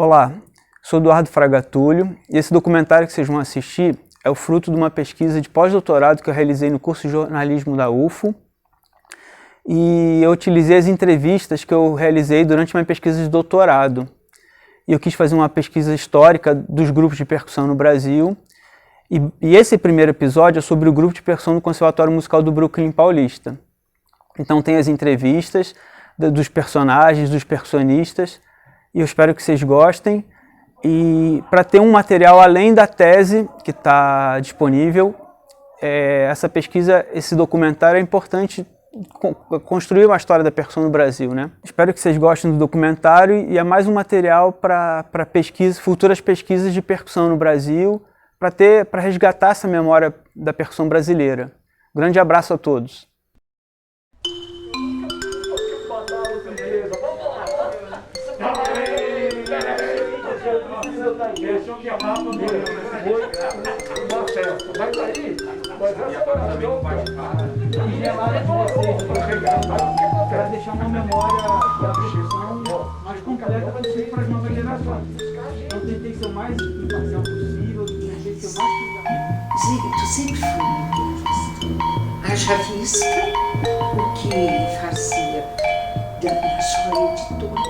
Olá, sou Eduardo Fragatulho e esse documentário que vocês vão assistir é o fruto de uma pesquisa de pós-doutorado que eu realizei no curso de jornalismo da UFO, e eu utilizei as entrevistas que eu realizei durante uma pesquisa de doutorado. E eu quis fazer uma pesquisa histórica dos grupos de percussão no Brasil, e esse primeiro episódio é sobre o grupo de percussão do Conservatório Musical do Brooklyn Paulista. Então tem as entrevistas dos personagens, dos percussionistas, e eu espero que vocês gostem. E para ter um material além da tese que está disponível, essa pesquisa, esse documentário é importante construir uma história da percussão no Brasil, né? Espero que vocês gostem do documentário e é mais um material para futuras pesquisas de percussão no Brasil, para resgatar essa memória da percussão brasileira. Grande abraço a todos. Para deixar uma memória da percussão mais completa para as novas gerações. Eu tentei ser o mais imparcial possível, tentei ser o mais cuidado. Ziga, tu sempre foi muito justo. Haja vista o que fazia na sua editora.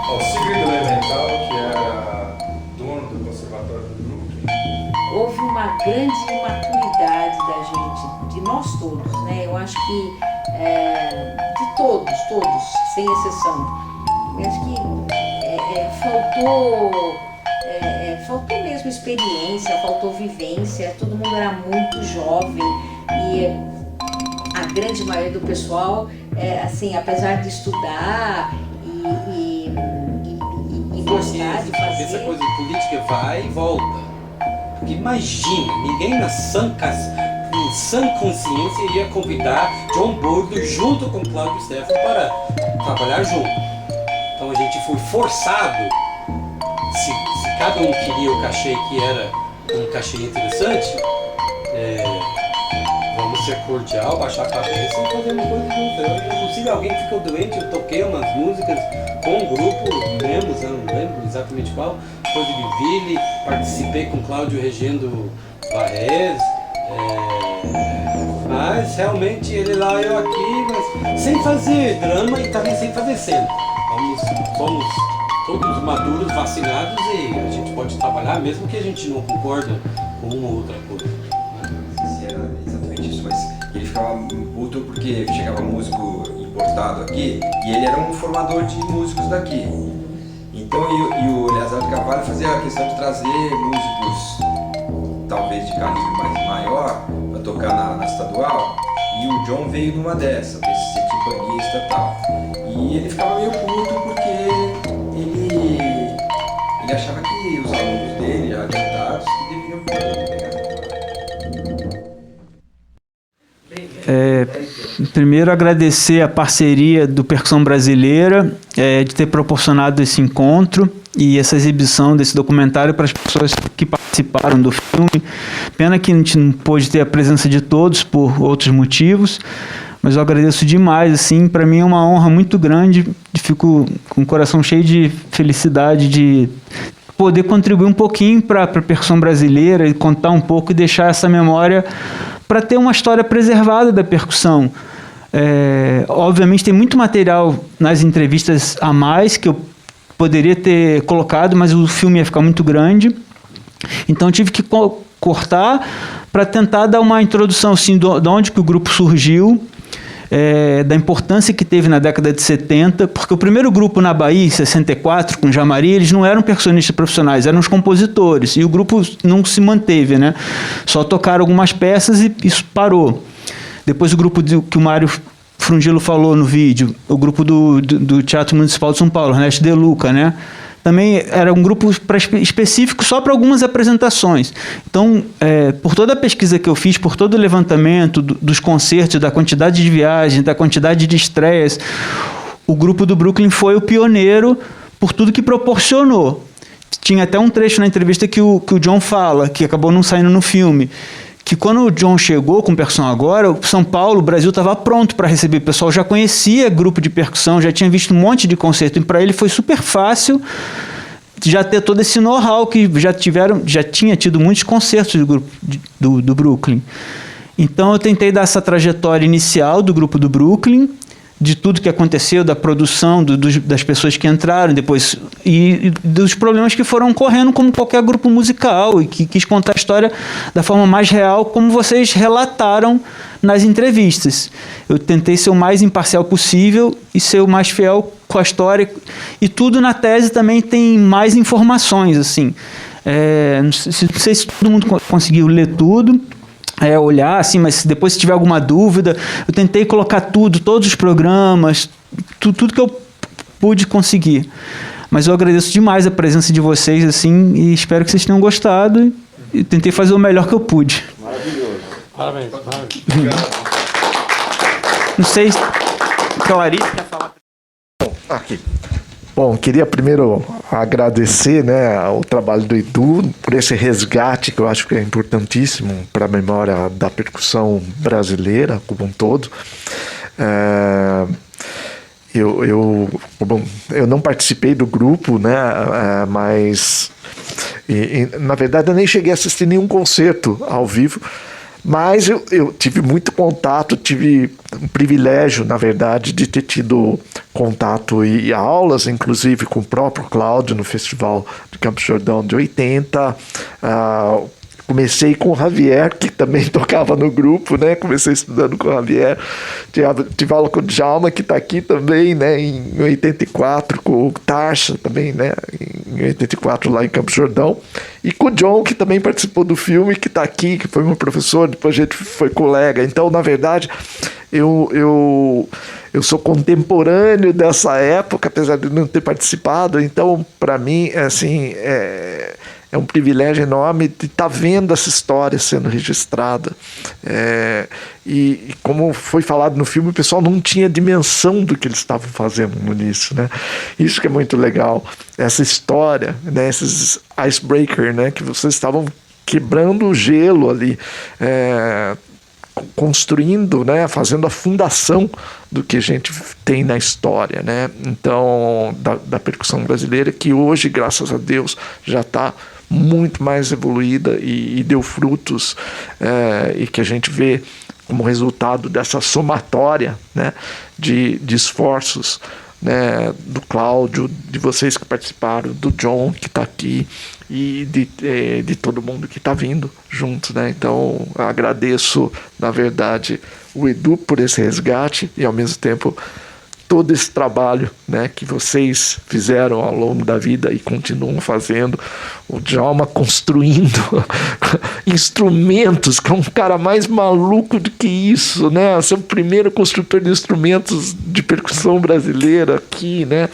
O Sigrid Elemental, que era dono do Conservatório do Brooklyn. Houve uma grande imaturidade da gente, de nós todos, né? Eu acho que de todos, sem exceção. Eu acho que faltou mesmo experiência, faltou vivência, todo mundo era muito jovem e a grande maioria do pessoal, assim, apesar de estudar e gostar de fazer... Essa coisa de política vai e volta. Porque imagina, ninguém em sã consciência iria convidar John Burger junto com Cláudio Stefano para trabalhar junto. Então a gente foi forçado, se cada um queria o cachê que era um cachê interessante, vamos ser cordial, baixar a cabeça e fazer uma coisa junto. Inclusive alguém ficou doente, eu toquei umas músicas com um grupo, eu não lembro exatamente qual, coisa de Ville, participei com Cláudio regendo Barrés, mas realmente ele lá, eu aqui, mas sem fazer drama e também sem fazer cena. Somos todos maduros, vacinados e a gente pode trabalhar mesmo que a gente não concorda com uma ou outra coisa. Era exatamente isso, mas ele ficava puto porque chegava músico importado aqui e ele era um formador de músicos daqui. Então, e o Eleazar de Carvalho fazia a questão de trazer músicos, talvez de calibre mais maior, para tocar na estadual, e o John veio numa dessa, desse ser timpanista e tal. E ele ficava meio puto porque ele achava que os alunos dele, já adiantados, deveriam pegar. Primeiro agradecer a parceria do Percussão Brasileira, de ter proporcionado esse encontro e essa exibição desse documentário para as pessoas que participaram do filme. Pena que a gente não pôde ter a presença de todos por outros motivos, mas eu agradeço demais, assim, para mim é uma honra muito grande, fico com o coração cheio de felicidade de poder contribuir um pouquinho para a percussão brasileira e contar um pouco e deixar essa memória para ter uma história preservada da percussão. Obviamente tem muito material nas entrevistas a mais que eu poderia ter colocado, mas o filme ia ficar muito grande, então eu tive que cortar para tentar dar uma introdução assim, de onde que o grupo surgiu, da importância que teve na década de 70, porque o primeiro grupo na Bahia, em 64, com Jamari, eles não eram percussionistas profissionais, eram os compositores, e o grupo não se manteve, né? Só tocaram algumas peças e isso parou. Depois o grupo que o Mário Frungilo falou no vídeo, o grupo do Teatro Municipal de São Paulo, Ernesto De Luca, né? Também era um grupo específico só para algumas apresentações. Então, por toda a pesquisa que eu fiz, por todo o levantamento dos concertos, da quantidade de viagens, da quantidade de estreias, o grupo do Brooklyn foi o pioneiro por tudo que proporcionou. Tinha até um trecho na entrevista que o John fala, que acabou não saindo no filme, que quando o John chegou com Percussão Agora, o São Paulo, o Brasil estava pronto para receber. O pessoal já conhecia grupo de percussão, já tinha visto um monte de concerto, e para ele foi super fácil já ter todo esse know-how que já tinha tido muitos concertos do grupo do Brooklyn. Então eu tentei dar essa trajetória inicial do grupo do Brooklyn, de tudo que aconteceu, da produção, das pessoas que entraram depois, e dos problemas que foram ocorrendo como qualquer grupo musical, e que quis contar a história da forma mais real, como vocês relataram nas entrevistas. Eu tentei ser o mais imparcial possível e ser o mais fiel com a história, e tudo na tese também tem mais informações, assim. Não sei se todo mundo conseguiu ler tudo, olhar, assim, mas depois se tiver alguma dúvida, eu tentei colocar todos os programas, tudo que eu pude conseguir. Mas eu agradeço demais a presença de vocês, assim, e espero que vocês tenham gostado, e tentei fazer o melhor que eu pude. Maravilhoso. Parabéns. Não sei se Clarice quer falar. Aqui. Bom, queria primeiro agradecer, né, o trabalho do Edu por esse resgate que eu acho que é importantíssimo para a memória da percussão brasileira como um todo. Eu não participei do grupo, né, mas na verdade eu nem cheguei a assistir nenhum concerto ao vivo. Mas eu tive muito contato, tive um privilégio, na verdade, de ter tido contato e aulas, inclusive com o próprio Cláudio no Festival de Campos do Jordão de 80. Comecei com o Javier, que também tocava no grupo, né? Comecei estudando com o Javier. Tive aula com o Djalma, que está aqui também, né? Em 84, com o Tarsha também, né? Em 84, lá em Campos do Jordão. E com o John, que também participou do filme, que está aqui, que foi meu professor, depois a gente foi colega. Então, na verdade, eu sou contemporâneo dessa época, apesar de não ter participado. Então, para mim, assim, é um privilégio enorme de estar vendo essa história sendo registrada. E como foi falado no filme, o pessoal não tinha dimensão do que eles estavam fazendo no início, né? Isso que é muito legal. Essa história, né? Esses icebreaker, né? Que vocês estavam quebrando o gelo ali, construindo, né? Fazendo a fundação do que a gente tem na história, né? Então, da percussão brasileira, que hoje, graças a Deus, já está muito mais evoluída e deu frutos, e que a gente vê como resultado dessa somatória, né, de esforços, né, do Cláudio, de vocês que participaram, do John que está aqui e de todo mundo que está vindo juntos, né? Então agradeço, na verdade, o Edu por esse resgate e ao mesmo tempo todo esse trabalho, né, que vocês fizeram ao longo da vida e continuam fazendo, o Djalma construindo instrumentos, que é um cara mais maluco do que isso, né, ser o primeiro construtor de instrumentos de percussão brasileira aqui, né,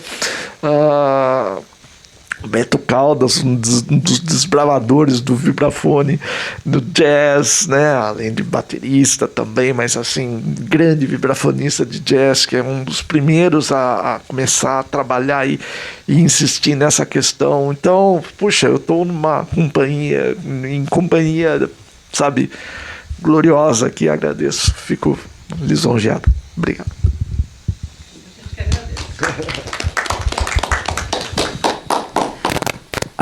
Beto Caldas, um dos desbravadores do vibrafone, do jazz, né? Além de baterista também, mas assim, grande vibrafonista de jazz, que é um dos primeiros a começar a trabalhar e insistir nessa questão. Então, puxa, eu estou em companhia, sabe, gloriosa aqui, agradeço, fico lisonjeado. Obrigado.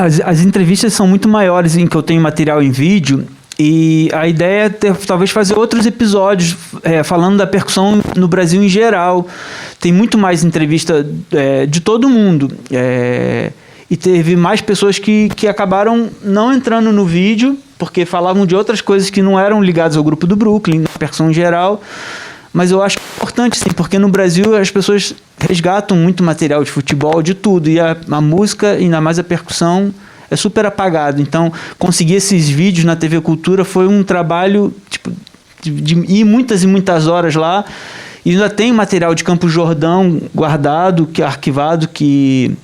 As entrevistas são muito maiores, em que eu tenho material em vídeo, e a ideia é talvez fazer outros episódios falando da percussão no Brasil em geral. Tem muito mais entrevista de todo mundo, e teve mais pessoas que acabaram não entrando no vídeo, porque falavam de outras coisas que não eram ligadas ao grupo do Brooklyn, na percussão em geral. Mas eu acho importante, sim, porque no Brasil as pessoas resgatam muito material de futebol, de tudo, e a música, ainda mais a percussão, é super apagado. Então, conseguir esses vídeos na TV Cultura foi um trabalho tipo, de ir muitas e muitas horas lá, e ainda tem material de Campos do Jordão guardado, que é arquivado, que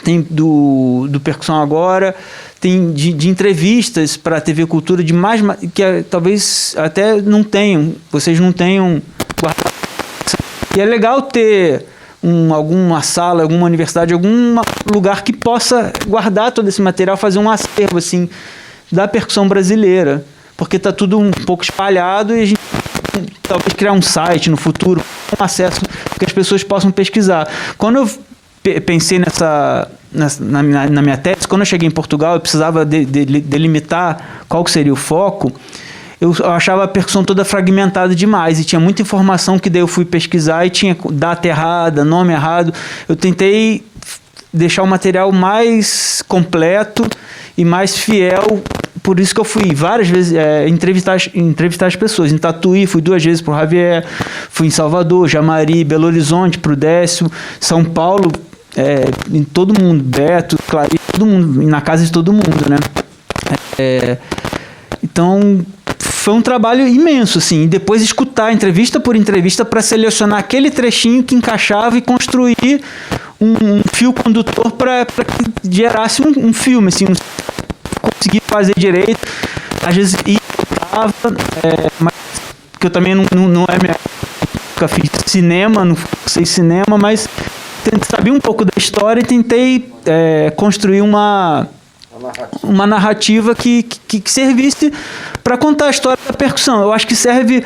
tem do Percussão Agora, tem de entrevistas para a TV Cultura, de mais que talvez até não tenham, vocês não tenham guardado. E é legal ter alguma sala, alguma universidade, algum lugar que possa guardar todo esse material, fazer um acervo assim, da percussão brasileira, porque está tudo um pouco espalhado e a gente talvez criar um site no futuro, um acesso que as pessoas possam pesquisar. Quando eu pensei na minha tese, quando eu cheguei em Portugal, eu precisava delimitar qual que seria o foco. Eu achava a percussão toda fragmentada demais e tinha muita informação que daí eu fui pesquisar e tinha data errada, nome errado. Eu tentei deixar o material mais completo e mais fiel. Por isso que eu fui várias vezes entrevistar as pessoas. Em Tatuí, fui 2 vezes para o Javier, fui em Salvador, Jamari, Belo Horizonte, para o Décio, São Paulo, em todo mundo, Beto, Clarice, todo mundo, na casa de todo mundo, né? Então, foi um trabalho imenso, assim, e depois escutar entrevista por entrevista para selecionar aquele trechinho que encaixava e construir um fio condutor para que gerasse um filme, assim, conseguir fazer direito. Às vezes mas que eu também não é minha, nunca fiz cinema, não sei cinema, mas sabia um pouco da história e tentei construir uma narrativa que servisse para contar a história da percussão. Eu acho que serve,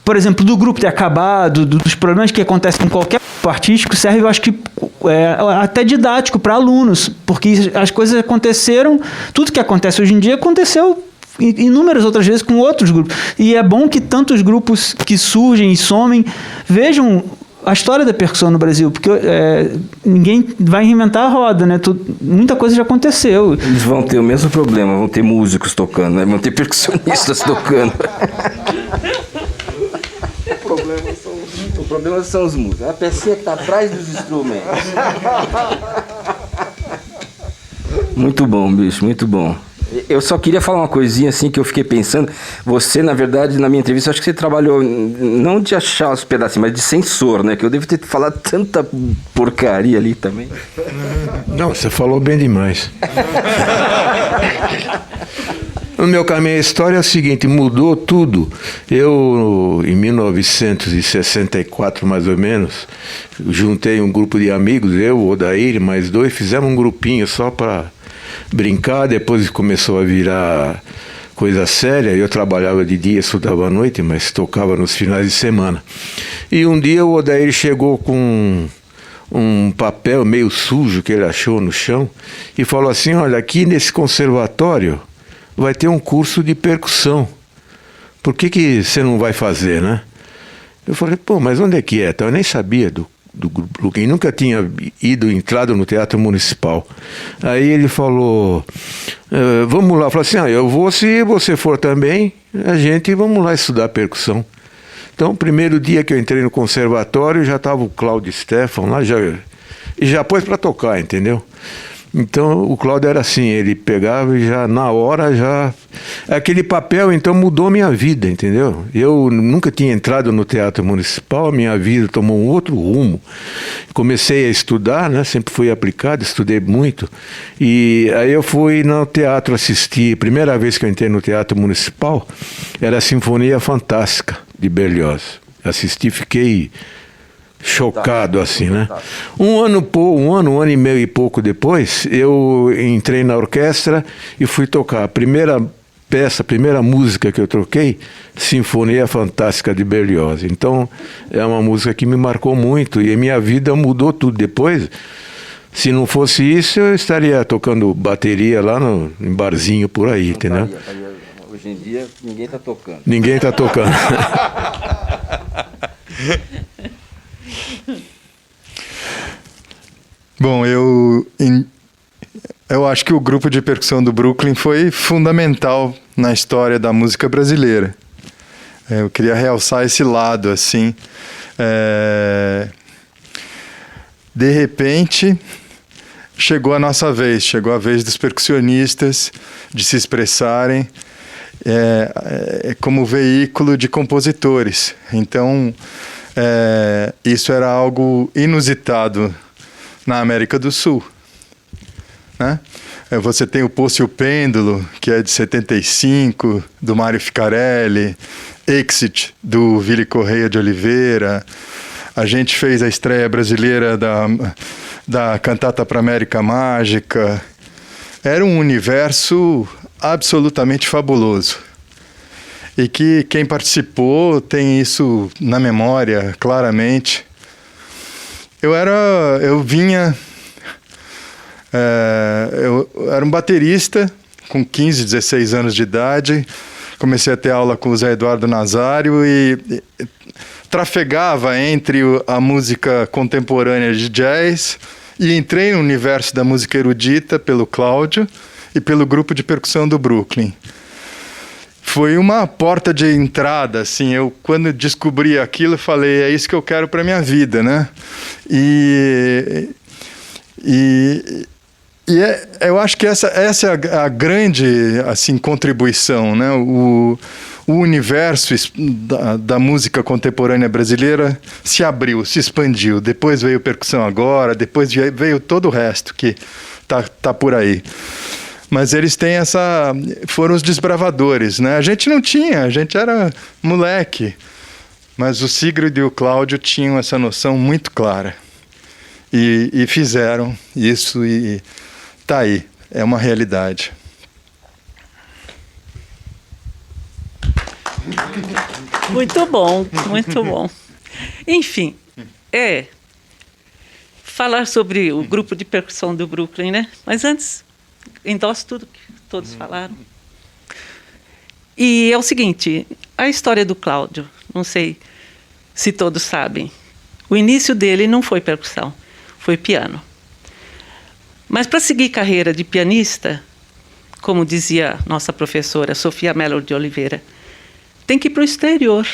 por exemplo, do grupo ter acabado, dos problemas que acontecem em qualquer grupo artístico, serve, eu acho que até didático para alunos, porque as coisas aconteceram, tudo que acontece hoje em dia aconteceu inúmeras outras vezes com outros grupos. E é bom que tantos grupos que surgem e somem vejam a história da percussão no Brasil, porque ninguém vai reinventar a roda, né? Muita coisa já aconteceu. Eles vão ter o mesmo problema, vão ter músicos tocando, né? Vão ter percussionistas tocando. O problema são os músicos. A pecinha que está atrás dos instrumentos. Muito bom, bicho, muito bom. Eu só queria falar uma coisinha assim que eu fiquei pensando. Você, na verdade, na minha entrevista, acho que você trabalhou não de achar os pedacinhos, mas de censor, né? Que eu devo ter falado tanta porcaria ali também. Não, você falou bem demais. No meu caminho, a história é o seguinte, mudou tudo. Eu, em 1964, mais ou menos, juntei um grupo de amigos, eu, o Odair, mais 2, fizemos um grupinho só para brincar. Depois começou a virar coisa séria. Eu trabalhava de dia, estudava à noite, mas tocava nos finais de semana. E um dia o Odair chegou com um papel meio sujo que ele achou no chão e falou assim: olha, aqui nesse conservatório vai ter um curso de percussão. Por que você não vai fazer, né? Eu falei, pô, mas onde é que é? Eu nem sabia do grupo, quem nunca tinha entrado no Teatro Municipal. Aí ele falou, vamos lá. Eu falei assim, eu vou, se você for também, vamos lá estudar percussão. Então, o primeiro dia que eu entrei no conservatório, já estava o Cláudio Stefan lá, já pôs para tocar, entendeu? Então o Cláudio era assim, ele pegava e já na hora já... Aquele papel então mudou minha vida, entendeu? Eu nunca tinha entrado no Teatro Municipal, a minha vida tomou um outro rumo. Comecei a estudar, né? Sempre fui aplicado, estudei muito. E aí eu fui no teatro assistir, primeira vez que eu entrei no Teatro Municipal, era a Sinfonia Fantástica de Berlioz. Assisti, fiquei chocado assim, né? Um ano e meio e pouco depois, eu entrei na orquestra e fui tocar. A primeira música que eu troquei, Sinfonia Fantástica de Berlioz. Então, é uma música que me marcou muito e a minha vida mudou tudo depois. Se não fosse isso, eu estaria tocando bateria lá em barzinho por aí, entendeu? Hoje em dia, ninguém está tocando. Ninguém está tocando. Bom, eu acho que o grupo de percussão do Brooklyn foi fundamental na história da música brasileira. Eu queria realçar esse lado, assim. De repente, chegou a nossa vez, chegou a vez dos percussionistas de se expressarem como veículo de compositores. Então, isso era algo inusitado na América do Sul, né? Você tem o Poço e o Pêndulo, que é de 75, do Mário Ficarelli, Exit, do Vili Correia de Oliveira. A gente fez a estreia brasileira da Cantata para América Mágica. Era um universo absolutamente fabuloso. E que quem participou tem isso na memória, claramente. Eu vinha Eu era um baterista com 15, 16 anos de idade. Comecei a ter aula com o Zé Eduardo Nazário e trafegava entre a música contemporânea de jazz e entrei no universo da música erudita pelo Cláudio e pelo grupo de percussão do Brooklyn. Foi uma porta de entrada, assim. Eu, quando descobri aquilo, falei, é isso que eu quero para minha vida, né? Eu acho que essa é a grande, assim, contribuição, né? O universo da música contemporânea brasileira se abriu, se expandiu. Depois veio percussão agora, depois veio todo o resto que tá por aí. Mas eles têm foram os desbravadores, né? A gente não tinha, a gente era moleque. Mas o Sigrid e o Cláudio tinham essa noção muito clara. E fizeram isso e tá aí, é uma realidade. Muito bom, muito bom. Enfim, falar sobre o grupo de percussão do Brooklyn, né? Mas antes, endosso tudo que todos falaram. E é o seguinte, a história do Cláudio, não sei se todos sabem, o início dele não foi percussão, foi piano. Mas para seguir carreira de pianista, como dizia nossa professora Sofia Mello de Oliveira, tem que ir para o exterior.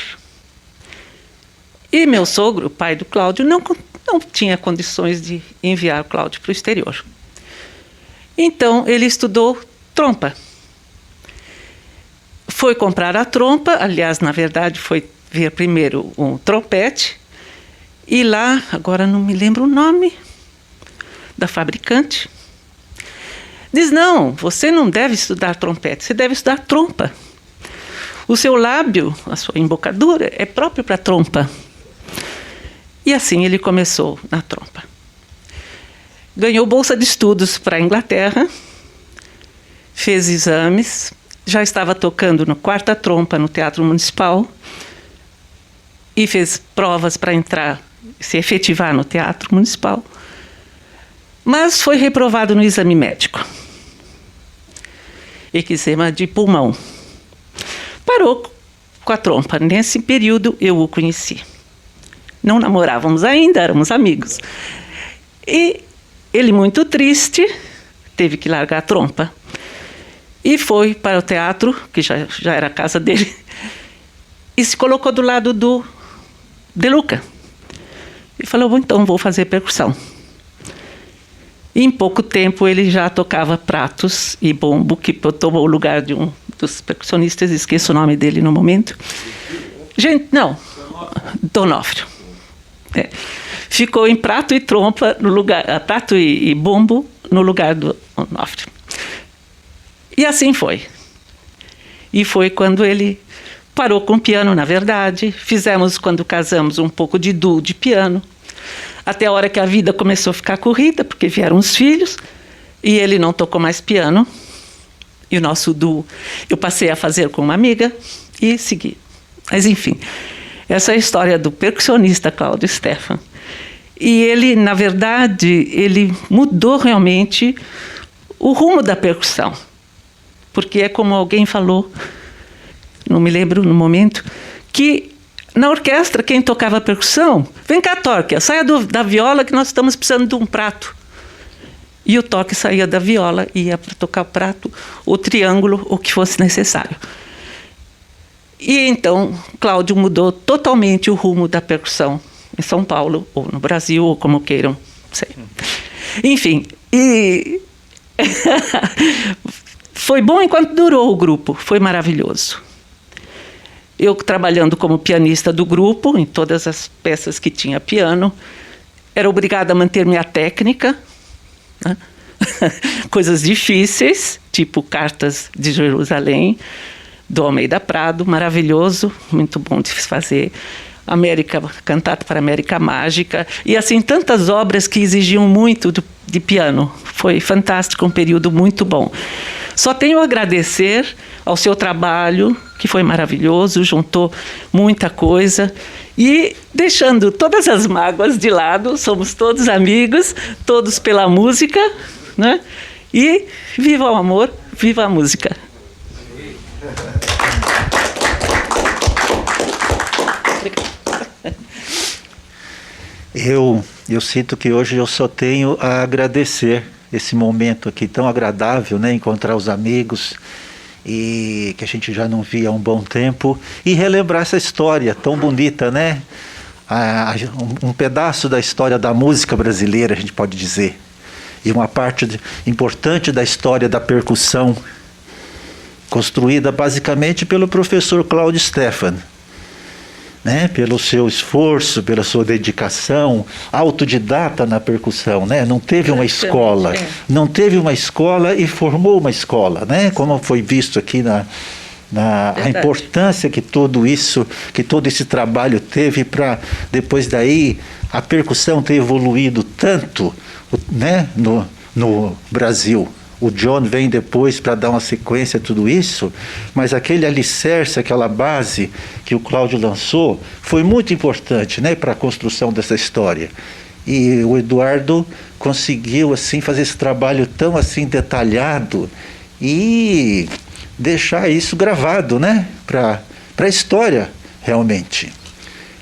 E meu sogro, pai do Cláudio, não tinha condições de enviar o Cláudio para o exterior. Então, ele estudou trompa. Foi comprar a trompa, aliás, na verdade, foi ver primeiro um trompete, e lá, agora não me lembro o nome da fabricante, diz, não, você não deve estudar trompete, você deve estudar trompa. O seu lábio, a sua embocadura, é próprio para trompa. E assim ele começou na trompa. Ganhou bolsa de estudos para a Inglaterra, fez exames, já estava tocando no quarta trompa no Teatro Municipal e fez provas para entrar, se efetivar no Teatro Municipal, mas foi reprovado no exame médico. Eczema de pulmão. Parou com a trompa. Nesse período eu o conheci. Não namorávamos ainda, éramos amigos. E ele, muito triste, teve que largar a trompa. E foi para o teatro, que já era a casa dele, e se colocou do lado do De Luca. E falou, então vou fazer percussão. E em pouco tempo ele já tocava pratos e bombo, que tomou o lugar de um dos percussionistas, esqueço o nome dele no momento. Donofrio. Ficou em prato e trompa no lugar, prato e bombo no lugar do Donofrio. E assim foi. E foi quando ele parou com o piano, na verdade. Fizemos, quando casamos, um pouco de duo de piano. Até a hora que a vida começou a ficar corrida, porque vieram os filhos, e ele não tocou mais piano. E o nosso duo eu passei a fazer com uma amiga e segui. Mas, enfim, essa é a história do percussionista Cláudio Stephan. E ele, na verdade, ele mudou realmente o rumo da percussão. Porque é como alguém falou, não me lembro no momento, que na orquestra, quem tocava percussão, vem cá, Torque, saia da viola que nós estamos precisando de um prato. E o Torque saía da viola e ia para tocar o prato, o triângulo, o que fosse necessário. E então, Cláudio mudou totalmente o rumo da percussão em São Paulo, ou no Brasil, ou como queiram, sei. Enfim, foi bom enquanto durou o grupo, foi maravilhoso. Eu trabalhando como pianista do grupo, em todas as peças que tinha piano, era obrigada a manter minha técnica, né? Coisas difíceis, tipo Cartas de Jerusalém, do Almeida Prado, maravilhoso, muito bom de fazer. Cantata para América Mágica, e assim tantas obras que exigiam muito de piano. Foi fantástico, um período muito bom. Só tenho a agradecer ao seu trabalho, que foi maravilhoso, juntou muita coisa, e deixando todas as mágoas de lado, somos todos amigos, todos pela música, né? E viva o amor, viva a música. Eu sinto que hoje eu só tenho a agradecer esse momento aqui tão agradável, né? Encontrar os amigos e que a gente já não via há um bom tempo e relembrar essa história tão bonita, né? Um pedaço da história da música brasileira, a gente pode dizer, e uma parte importante da história da percussão, construída basicamente pelo professor Cláudio Stephan, né? Pelo seu esforço, pela sua dedicação, autodidata na percussão, né? Não teve uma escola, não teve uma escola e formou uma escola, né? Como foi visto aqui a importância que todo esse trabalho teve para depois daí a percussão ter evoluído tanto, né? No Brasil. O John vem depois para dar uma sequência a tudo isso, mas aquele alicerce, aquela base que o Cláudio lançou, foi muito importante, né, para a construção dessa história. E o Eduardo conseguiu assim fazer esse trabalho tão assim detalhado e deixar isso gravado, né, para a história realmente.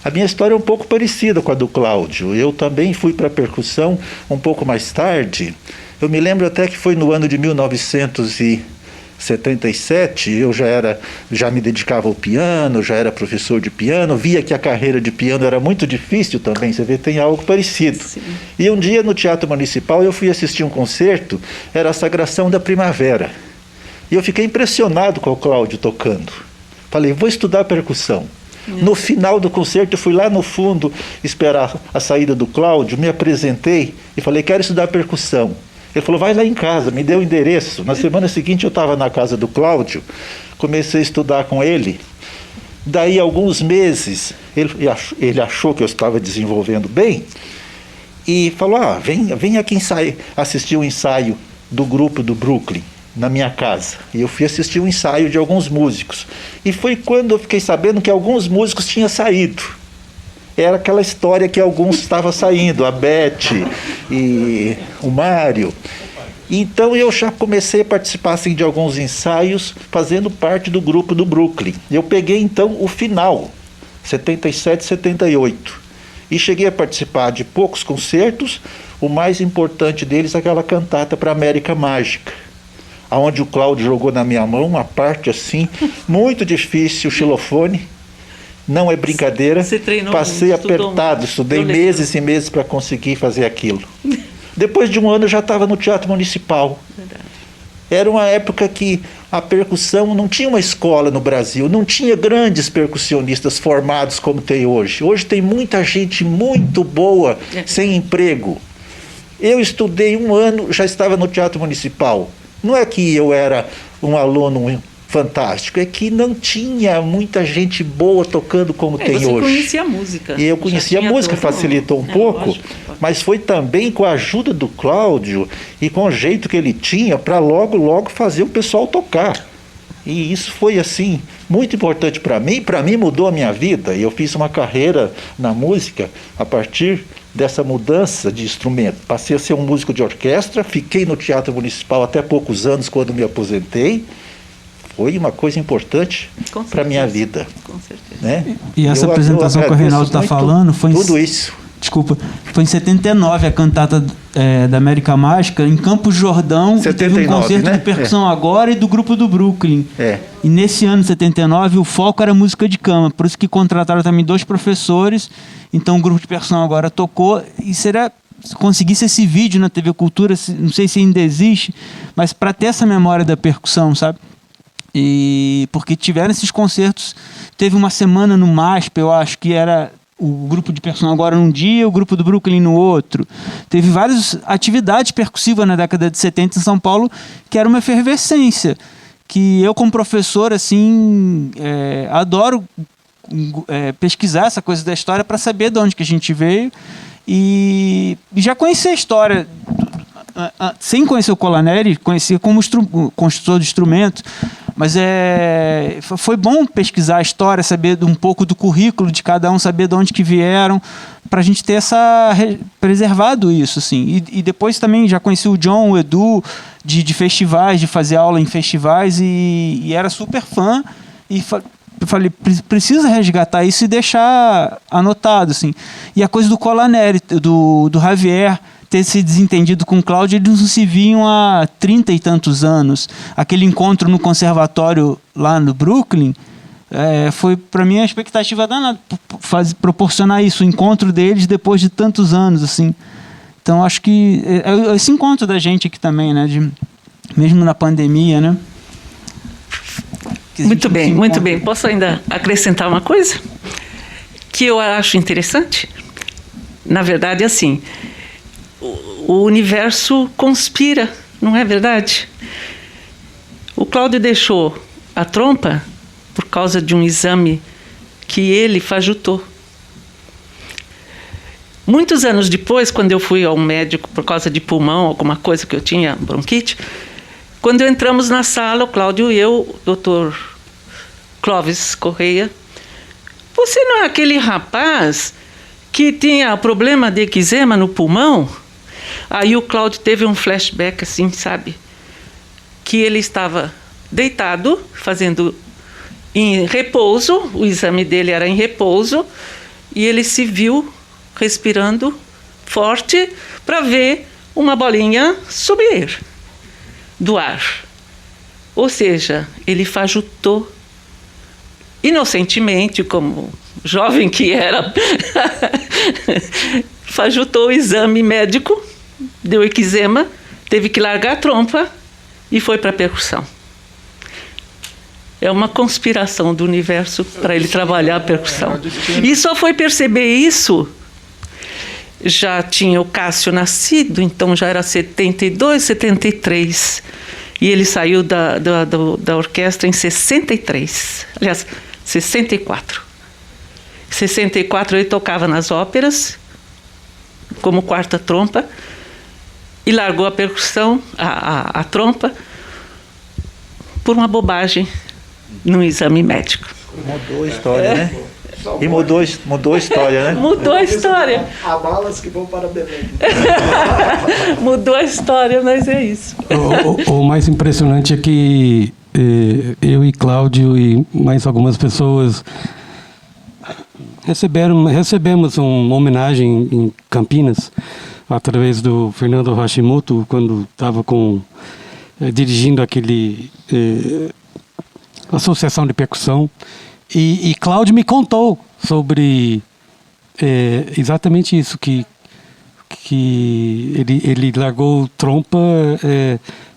A minha história é um pouco parecida com a do Cláudio. Eu também fui para a percussão um pouco mais tarde. Eu me lembro até que foi no ano de 1977, eu já me dedicava ao piano, já era professor de piano, via que a carreira de piano era muito difícil também, você vê, tem algo parecido. Sim. E um dia no Teatro Municipal eu fui assistir um concerto, era a Sagração da Primavera. E eu fiquei impressionado com o Cláudio tocando. Falei, vou estudar percussão. No final do concerto, eu fui lá no fundo esperar a saída do Cláudio, me apresentei e falei, quero estudar percussão. Ele falou, vai lá em casa, me deu o endereço. Na semana seguinte eu estava na casa do Cláudio, comecei a estudar com ele. Daí alguns meses, ele achou que eu estava desenvolvendo bem e falou, vem aqui assistir o ensaio do grupo do Brooklyn, na minha casa. E eu fui assistir o ensaio de alguns músicos. E foi quando eu fiquei sabendo que alguns músicos tinham saído. Era aquela história que alguns estavam saindo, a Beth e o Mário. Então eu já comecei a participar assim, de alguns ensaios, fazendo parte do grupo do Brooklyn. Eu peguei então o final, 77, 78. E cheguei a participar de poucos concertos, o mais importante deles é aquela cantata para América Mágica, onde o Cláudio jogou na minha mão uma parte assim, muito difícil, o xilofone. Não é brincadeira, passei apertado, estudei meses e meses para conseguir fazer aquilo. Depois de um ano eu já estava no Teatro Municipal. Verdade. Era uma época que a percussão não tinha uma escola no Brasil, não tinha grandes percussionistas formados como tem hoje. Hoje tem muita gente muito boa, sem emprego. Eu estudei um ano, já estava no Teatro Municipal. Não é que eu era um aluno fantástico, é que não tinha muita gente boa tocando como tem hoje. Você conhecia a música. E eu conhecia a música, facilitou um pouco, lógico. Mas foi também com a ajuda do Cláudio e com o jeito que ele tinha para logo fazer o pessoal tocar. E isso foi assim muito importante para mim mudou a minha vida. E eu fiz uma carreira na música a partir dessa mudança de instrumento. Passei a ser um músico de orquestra, fiquei no Teatro Municipal até poucos anos quando me aposentei. Foi uma coisa importante para a minha vida. Com certeza. Né? E essa apresentação que o Reinaldo está falando foi tudo isso. Desculpa, foi em 79 a cantata da América Mágica, em Campos Jordão, 79, teve um concerto, né? De percussão agora e do grupo do Brooklyn. E nesse ano, 79, o foco era música de cama, por isso que contrataram também 2 professores, então o grupo de percussão agora tocou, e se conseguisse esse vídeo na TV Cultura, não sei se ainda existe, mas para ter essa memória da percussão, sabe? E porque tiveram esses concertos, teve uma semana no MASP, eu acho que era o grupo de percussão agora num dia, o grupo do Brooklyn no outro. Teve várias atividades percussivas na década de 70 em São Paulo, que era uma efervescência, que eu como professor, assim, adoro pesquisar essa coisa da história para saber de onde que a gente veio e já conhecer a história, sem conhecer o Colaneri, conhecia como construtor de instrumentos, mas foi bom pesquisar a história, saber um pouco do currículo de cada um, saber de onde que vieram, pra gente ter preservado isso, assim. E depois também já conheci o John, o Edu, de festivais, de fazer aula em festivais, e era super fã, e eu falei, precisa resgatar isso e deixar anotado, assim. E a coisa do Colaneri, do Javier, ter se desentendido com o Cláudio, eles não se viam há 30 e tantos anos. Aquele encontro no conservatório lá no Brooklyn, foi para mim a expectativa danada, proporcionar isso, o encontro deles depois de tantos anos, assim. Então acho que esse encontro da gente aqui também, né, mesmo na pandemia, né. Muito bem, muito bem. Posso ainda acrescentar uma coisa que eu acho interessante? Na verdade, assim, o universo conspira, não é verdade? O Cláudio deixou a trompa por causa de um exame que ele fajutou. Muitos anos depois, quando eu fui ao médico por causa de pulmão, alguma coisa que eu tinha, bronquite, quando entramos na sala, o Cláudio e eu, o doutor Clóvis Correia, você não é aquele rapaz que tinha problema de eczema no pulmão? Aí o Cláudio teve um flashback assim, sabe? Que ele estava deitado, fazendo em repouso, o exame dele era em repouso, e ele se viu respirando forte para ver uma bolinha subir do ar. Ou seja, ele fajutou inocentemente, como jovem que era, fajutou o exame médico, deu eczema, teve que largar a trompa e foi para a percussão. É uma conspiração do universo para ele trabalhar a percussão. E só foi perceber isso, já tinha o Cássio nascido, então já era 72, 73. E ele saiu da orquestra em 63. Aliás, 64. Em 64 ele tocava nas óperas, como quarta trompa, e largou a percussão, a trompa, por uma bobagem num exame médico. Mudou a história, né? E mudou a história, né? Mudou a história. Há balas que vão para Belém. Mudou a história, mas é isso. O mais impressionante é que eu e Cláudio e mais algumas pessoas recebemos uma homenagem em Campinas através do Fernando Hashimoto, quando estava dirigindo aquele associação de percussão, e Cláudio me contou sobre exatamente isso, que ele largou trompa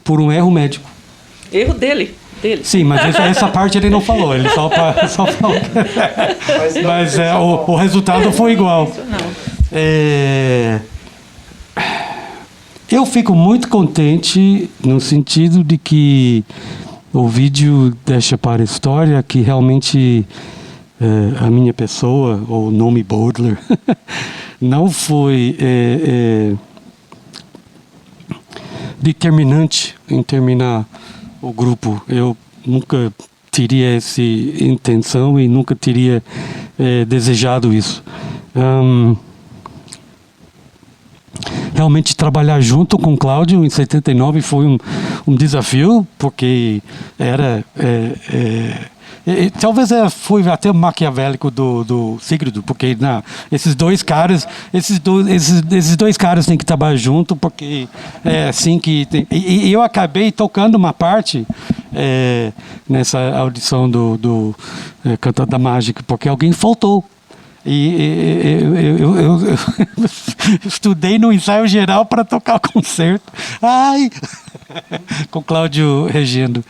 por um erro médico. Erro dele. Sim, mas essa parte ele não falou, ele só falou. Mas o resultado foi igual. Eu fico muito contente no sentido de que o vídeo deixa para a história que realmente a minha pessoa, ou nome Bodler, não foi determinante em terminar o grupo. Eu nunca teria essa intenção e nunca teria desejado isso. Realmente trabalhar junto com o Cláudio em 79 foi um desafio, porque era talvez foi até maquiavélico do Sigrid, porque esses dois caras têm que trabalhar junto, porque é assim que tem. E eu acabei tocando uma parte nessa audição do Cantor da Mágica, porque alguém faltou. E eu estudei no ensaio geral para tocar o concerto. Ai! Com Cláudio regendo.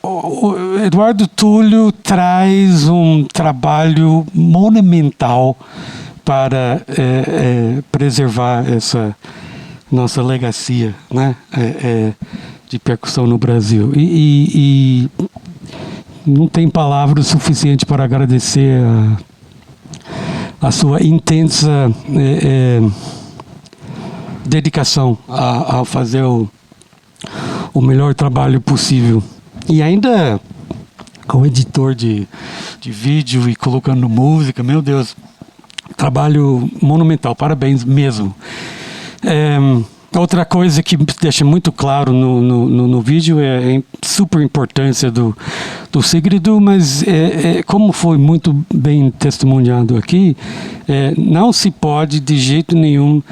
O Eduardo Túlio traz um trabalho monumental para preservar essa nossa legacia, né? De percussão no Brasil. E não tem palavras suficientes para agradecer a sua intensa dedicação a fazer o melhor trabalho possível. E ainda como editor de vídeo e colocando música, meu Deus, trabalho monumental, parabéns mesmo. Outra coisa que deixa muito claro no vídeo é a super importância do Sigrid, mas como foi muito bem testemunhado aqui, não se pode de jeito nenhum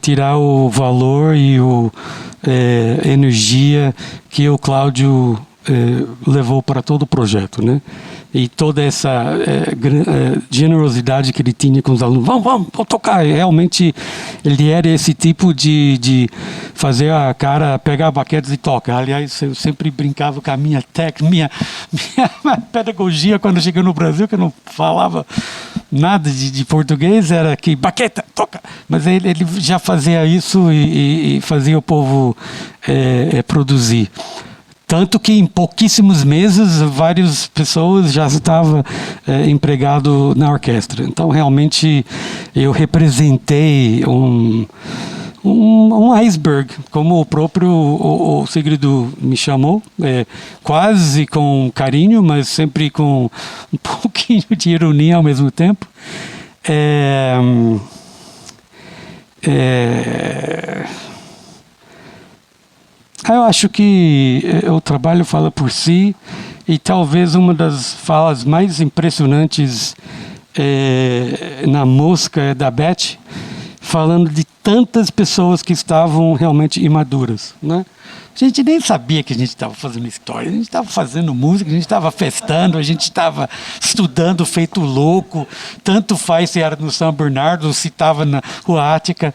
tirar o valor e a energia que o Cláudio levou para todo o projeto, né? E toda essa generosidade que ele tinha com os alunos. Vamos tocar. Realmente, ele era esse tipo de fazer a cara, pegar baquetes e tocar. Aliás, eu sempre brincava com a minha técnica, minha pedagogia quando eu cheguei no Brasil, que eu não falava nada de português, era que baqueta, toca. Mas ele já fazia isso e fazia o povo produzir. Tanto que em pouquíssimos meses, várias pessoas já estavam empregadas na orquestra. Então, realmente, eu representei um iceberg, como o próprio o Sigrid me chamou, quase com carinho, mas sempre com um pouquinho de ironia ao mesmo tempo. Eu acho que o trabalho fala por si, e talvez uma das falas mais impressionantes na música é da Beth, falando de tantas pessoas que estavam realmente imaduras, né? A gente nem sabia que a gente estava fazendo história, a gente estava fazendo música, a gente estava festando, a gente estava estudando feito louco, tanto faz se era no São Bernardo, se estava na Rua Ática.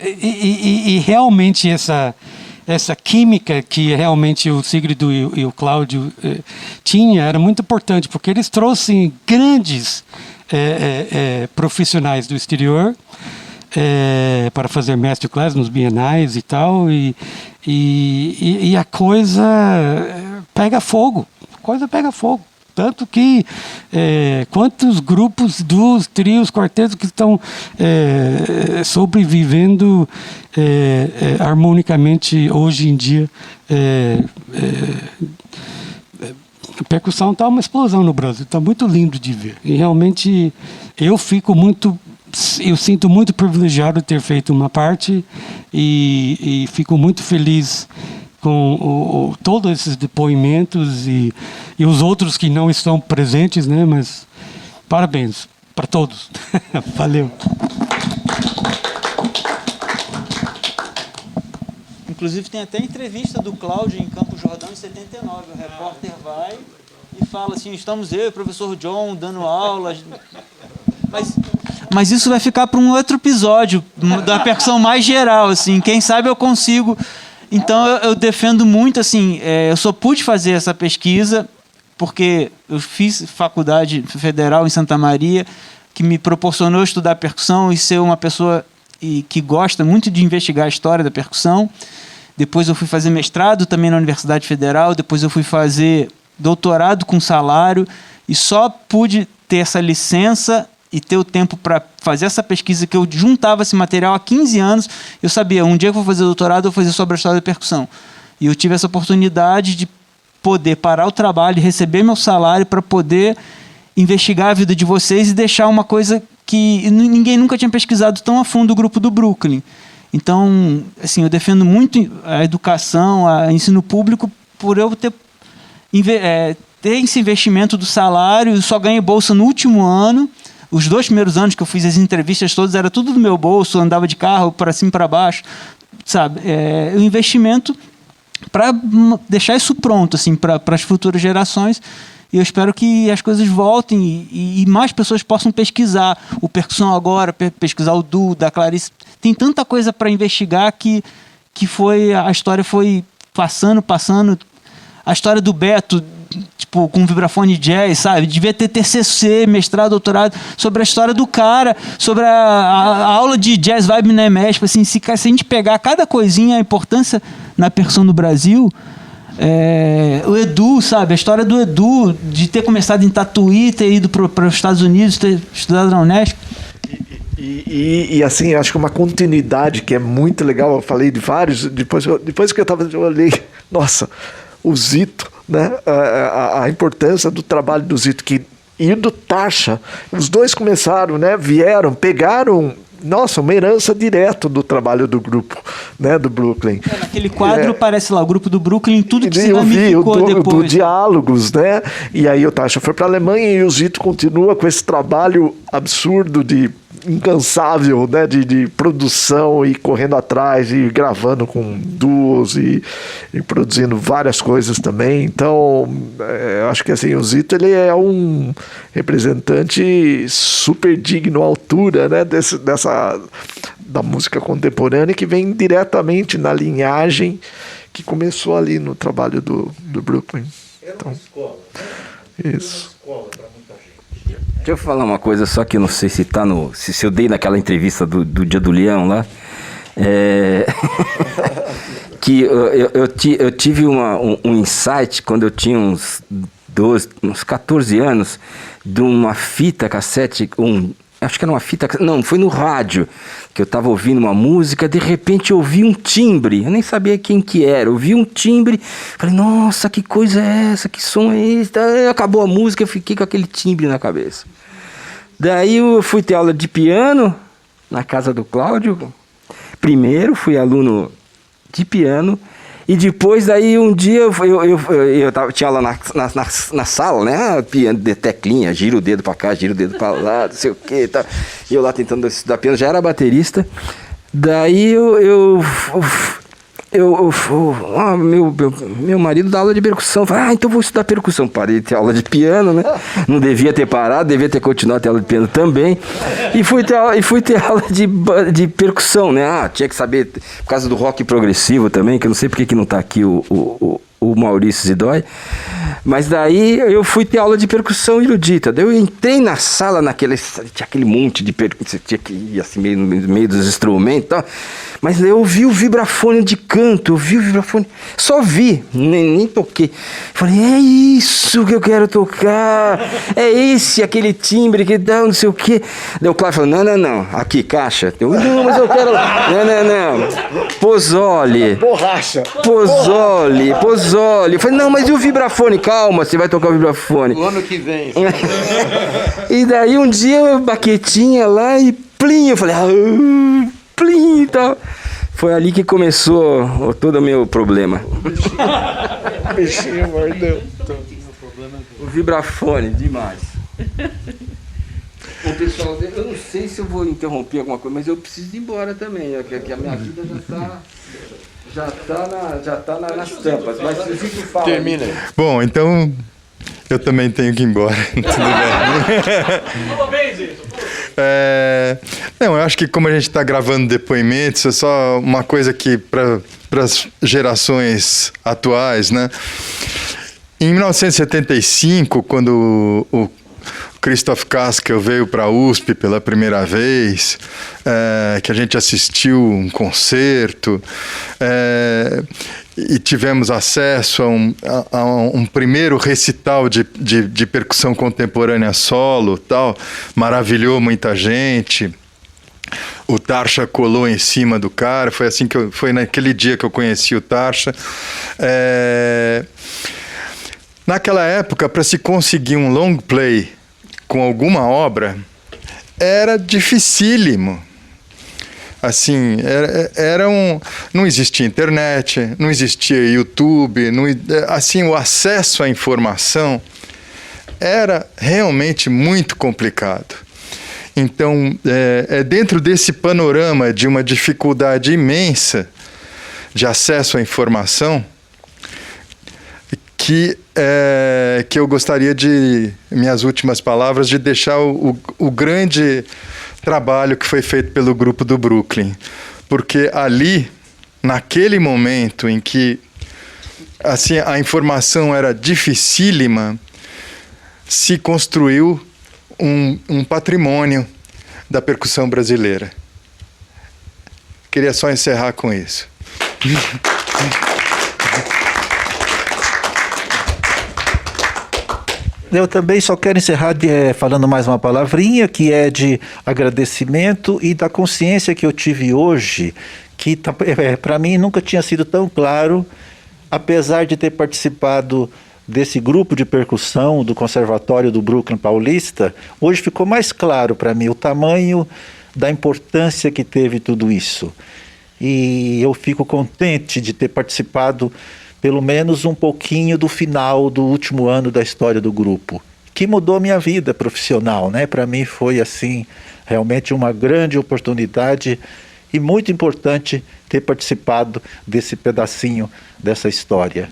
E realmente essa química que realmente o Sigrid e o Cláudio tinha era muito importante, porque eles trouxeram grandes profissionais do exterior para fazer masterclass nos bienais e tal, e a coisa pega fogo, tanto que quantos grupos dos trios, quartetos que estão sobrevivendo harmonicamente hoje em dia. A percussão está uma explosão no Brasil, está muito lindo de ver, e realmente eu sinto muito privilegiado de ter feito uma parte, e fico muito feliz com todos esses depoimentos e os outros que não estão presentes, né? Mas parabéns para todos. Valeu. Inclusive tem até entrevista do Cláudio em Campos Jordão em 79. O repórter vai e fala assim: estamos eu e o professor John dando aulas. Mas isso vai ficar para um outro episódio da percussão mais geral, assim. Quem sabe eu consigo. Então eu defendo muito, assim, eu só pude fazer essa pesquisa porque eu fiz faculdade federal em Santa Maria, que me proporcionou estudar percussão e ser uma pessoa que gosta muito de investigar a história da percussão. Depois eu fui fazer mestrado também na Universidade Federal, depois eu fui fazer doutorado com salário, e só pude ter essa licença e ter o tempo para fazer essa pesquisa, que eu juntava esse material há 15 anos. Eu sabia, um dia que eu vou fazer doutorado, eu vou fazer sobre a história da percussão. E eu tive essa oportunidade de poder parar o trabalho, receber meu salário para poder investigar a vida de vocês e deixar uma coisa que ninguém nunca tinha pesquisado tão a fundo, o grupo do Brooklyn. Então, assim, eu defendo muito a educação, o ensino público, por eu ter esse investimento do salário. Eu só ganhei bolsa no último ano. Os 2 primeiros anos que eu fiz as entrevistas todas, era tudo do meu bolso, eu andava de carro para cima e para baixo, sabe? O investimento para deixar isso pronto, assim, para as futuras gerações. E eu espero que as coisas voltem e mais pessoas possam pesquisar o Percussão Agora, pesquisar o Du, da Clarice. Tem tanta coisa para investigar que a história foi passando. A história do Beto, tipo, com vibrafone jazz, sabe? Devia ter TCC, mestrado, doutorado, sobre a história do cara, sobre a aula de jazz vibe na EMESP. Assim, se a gente pegar cada coisinha, a importância na percussão do Brasil. O Edu, sabe? A história do Edu, de ter começado em Tatuí, ter ido para os Estados Unidos, ter estudado na Unesp. E assim, acho que uma continuidade que é muito legal. Eu falei de vários, depois que eu olhei, nossa, o Zito, né, a importância do trabalho do Zito e do Tarsha. Os dois começaram, né, pegaram, nossa, uma herança direto do trabalho do grupo, né, do Brooklyn. Naquele quadro parece lá, o grupo do Brooklyn, tudo que se eu vi ramificou depois. do Diálogos, né? E aí o Tarsha foi para a Alemanha e o Zito continua com esse trabalho absurdo incansável, né, de produção e correndo atrás e gravando com duos e produzindo várias coisas também. Então, eu acho que assim, o Zito ele é um representante super digno à altura, né, da música contemporânea, que vem diretamente na linhagem que começou ali no trabalho do Brooklyn. Então, isso. Deixa eu falar uma coisa, só que eu não sei se tá se eu dei naquela entrevista do Dia do Leão lá. Que eu tive um insight quando eu tinha uns 14 anos, de uma fita cassete, acho que era uma fita, não, foi no rádio, que eu estava ouvindo uma música, de repente eu ouvi um timbre, eu nem sabia quem que era, eu ouvi um timbre, falei, nossa, que coisa é essa, que som é esse? Daí acabou a música, eu fiquei com aquele timbre na cabeça. Daí eu fui ter aula de piano na casa do Cláudio, primeiro fui aluno de piano, e depois daí um dia tinha aula na sala, né? Piano de teclinha, gira o dedo pra cá, gira o dedo pra lá, não sei o que, tá. E eu lá tentando estudar piano, já era baterista. Daí meu marido dá aula de percussão. Falei, então vou estudar percussão. Parei de ter aula de piano, né? Não devia ter parado, devia ter continuado a ter aula de piano também. E fui ter aula de percussão, né? Tinha que saber, por causa do rock progressivo também, que eu não sei porque que não tá aqui o Maurício Zidói. Mas daí eu fui ter aula de percussão erudita. Daí eu entrei na sala, tinha aquele monte de percussão, tinha que ir assim no meio dos instrumentos e tal. Mas eu ouvi o vibrafone de canto, só vi, nem toquei. Falei, é isso que eu quero tocar, aquele timbre que dá não sei o quê. Daí o Cláudio falou, não, aqui, caixa. Não, mas eu quero, não, Pozzoli. Borracha. Pozzoli. Eu falei, não, mas e o vibrafone? Calma, você vai tocar o vibrafone. No ano que vem. E daí um dia, baquetinha lá e plim, eu falei, plim e tal. Foi ali que começou todo o meu problema. O bichinho mordeu. O vibrafone, demais. Bom, pessoal, eu não sei se eu vou interromper alguma coisa, mas eu preciso ir embora também, que a minha vida já tá nas tampas. Mas o Zito fala. Termina. Bom, então eu também tenho que ir embora. Tudo bem? Não, eu acho que como a gente está gravando depoimentos, é só uma coisa que para as gerações atuais, né? Em 1975, quando o Christoph Kaskel veio para a USP pela primeira vez, que a gente assistiu um concerto, e tivemos acesso a um primeiro recital de percussão contemporânea solo, tal, maravilhou muita gente. O Tarsha colou em cima do cara, foi naquele dia que eu conheci o Tarsha. Naquela época, para se conseguir um long play com alguma obra, era dificílimo. Assim, não existia internet, não existia YouTube, assim, o acesso à informação era realmente muito complicado. Então, dentro desse panorama de uma dificuldade imensa de acesso à informação, que eu gostaria minhas últimas palavras, de deixar o grande trabalho que foi feito pelo grupo do Brooklyn. Porque ali, naquele momento em que assim, a informação era dificílima, se construiu um patrimônio da percussão brasileira. Queria só encerrar com isso. Eu também só quero encerrar falando mais uma palavrinha, que é de agradecimento e da consciência que eu tive hoje, que para mim nunca tinha sido tão claro, apesar de ter participado desse grupo de percussão do Conservatório do Brooklyn Paulista, hoje ficou mais claro para mim o tamanho da importância que teve tudo isso. E eu fico contente de ter participado pelo menos um pouquinho do final do último ano da história do grupo, que mudou minha vida profissional, né? Para mim foi assim, realmente uma grande oportunidade e muito importante ter participado desse pedacinho dessa história.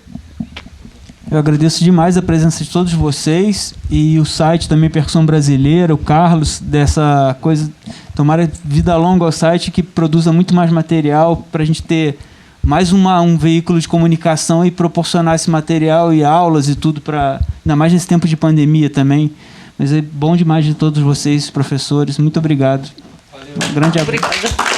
Eu agradeço demais a presença de todos vocês e o site também Percussão Brasileira, o Carlos, dessa coisa. Tomara vida longa ao site que produza muito mais material para a gente ter mais um veículo de comunicação e proporcionar esse material e aulas e tudo, ainda mais nesse tempo de pandemia também. Mas é bom demais de todos vocês, professores. Muito obrigado. Valeu. Um grande abraço. Obrigada.